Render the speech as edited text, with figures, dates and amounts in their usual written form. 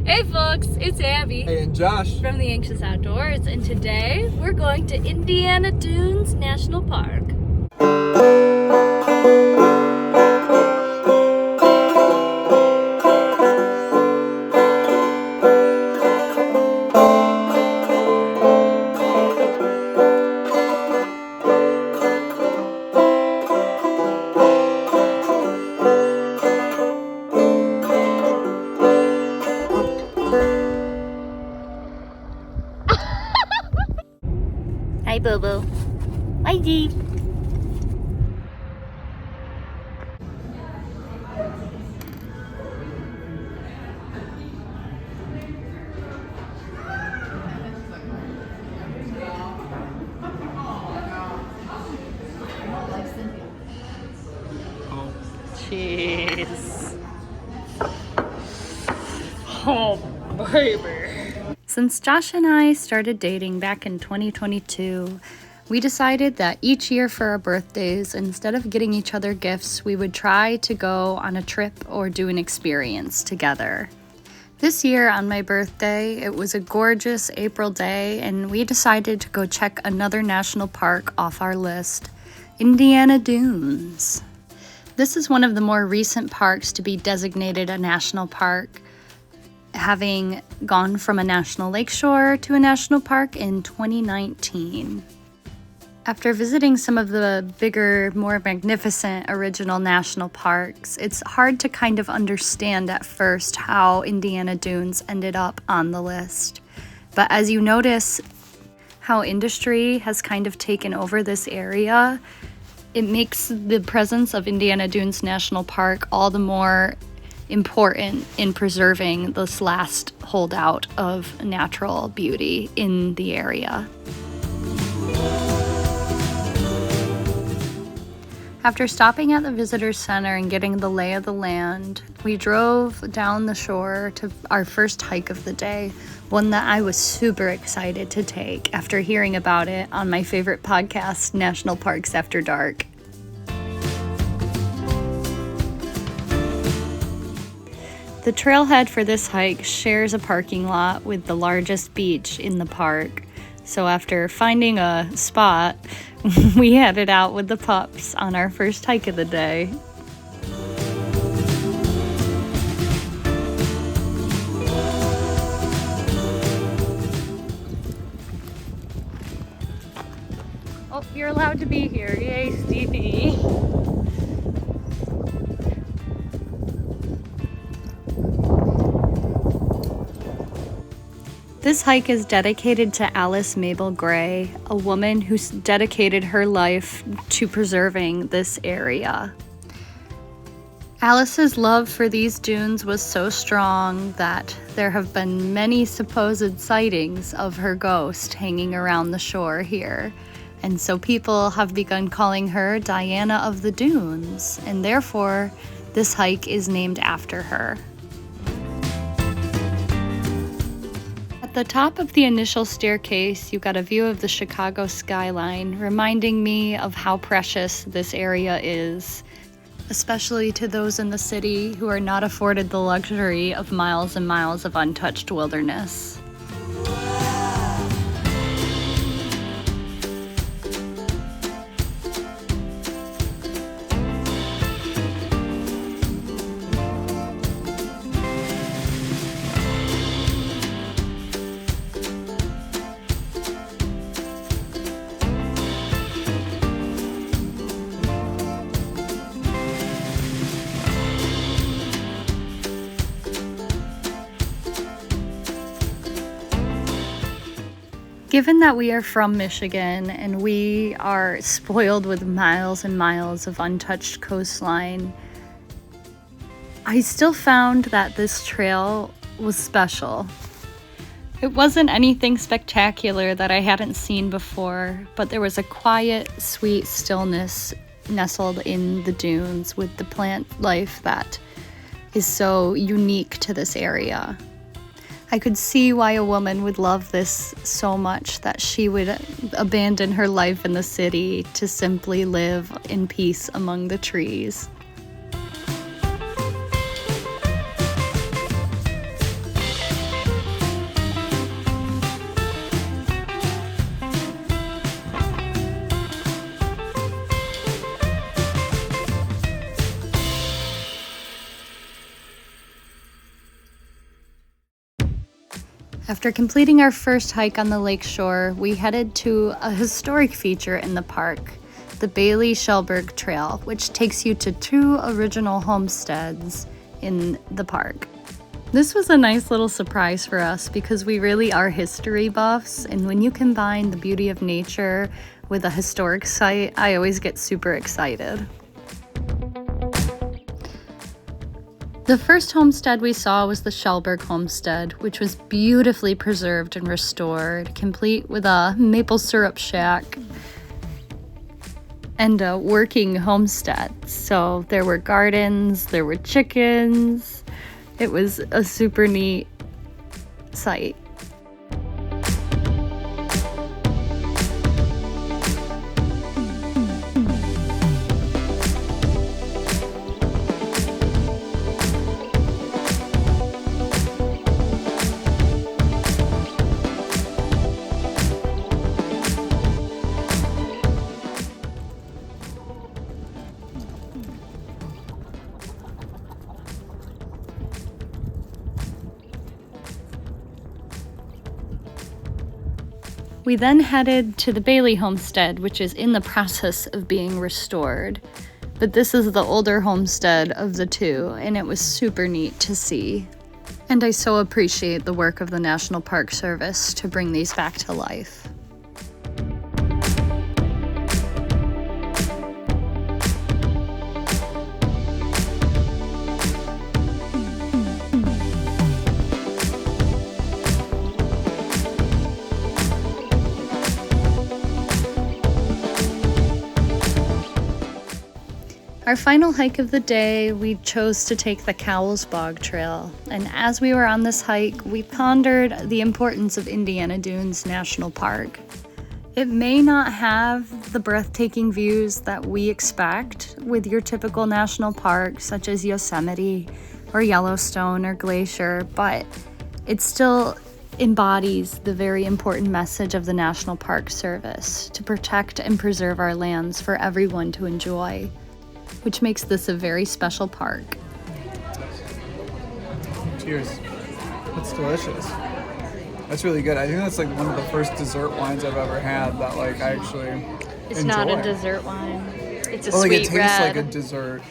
Hey folks, it's Abby. Hey, and Josh. From the Anxious Outdoors, and today we're going to Indiana Dunes National Park. Hi, Bobo. Hi, Dee. Cheese. Oh, baby. Since Josh and I started dating back in 2022, we decided that each year for our birthdays, instead of getting each other gifts, we would try to go on a trip or do an experience together. This year on my birthday, it was a gorgeous April day, and we decided to go check another national park off our list, Indiana Dunes. This is one of the more recent parks to be designated a national park, having gone from a national lakeshore to a national park in 2019. After visiting some of the bigger, more magnificent original national parks, it's hard to kind of understand at first how Indiana Dunes ended up on the list. But as you notice how industry has kind of taken over this area, it makes the presence of Indiana Dunes National Park all the more important in preserving this last holdout of natural beauty in the area. After stopping at the visitor center and getting the lay of the land, we drove down the shore to our first hike of the day, one that I was super excited to take after hearing about it on my favorite podcast, National Parks After Dark. The trailhead for this hike shares a parking lot with the largest beach in the park. So after finding a spot, we headed out with the pups on our first hike of the day. Oh, you're allowed to be here. Yay, Stevie. This hike is dedicated to Alice Mabel Gray, a woman who's dedicated her life to preserving this area. Alice's love for these dunes was so strong that there have been many supposed sightings of her ghost hanging around the shore here. And so people have begun calling her Diana of the Dunes, and therefore this hike is named after her. At the top of the initial staircase, you got a view of the Chicago skyline, reminding me of how precious this area is, especially to those in the city who are not afforded the luxury of miles and miles of untouched wilderness. Given that we are from Michigan and we are spoiled with miles and miles of untouched coastline, I still found that this trail was special. It wasn't anything spectacular that I hadn't seen before, but there was a quiet, sweet stillness nestled in the dunes with the plant life that is so unique to this area. I could see why a woman would love this so much that she would abandon her life in the city to simply live in peace among the trees. After completing our first hike on the lake shore, we headed to a historic feature in the park, the Bailey-Shellberg Trail, which takes you to 2 original homesteads in the park. This was a nice little surprise for us because we really are history buffs, and when you combine the beauty of nature with a historic site, I always get super excited. The first homestead we saw was the Shellberg homestead, which was beautifully preserved and restored, complete with a maple syrup shack and a working homestead. So there were gardens, there were chickens. It was a super neat site. We then headed to the Bailey homestead, which is in the process of being restored. But this is the older homestead of the 2, and it was super neat to see. And I so appreciate the work of the National Park Service to bring these back to life. Our final hike of the day, we chose to take the Cowles Bog Trail, and as we were on this hike, we pondered the importance of Indiana Dunes National Park. It may not have the breathtaking views that we expect with your typical national park, such as Yosemite or Yellowstone or Glacier, but it still embodies the very important message of the National Park Service to protect and preserve our lands for everyone to enjoy, which makes this a very special park. Cheers. That's delicious. That's really good. I think that's like one of the first dessert wines I've ever had that like I actually It's enjoy. not a dessert wine. It's a Well, like sweet it tastes red. like a dessert.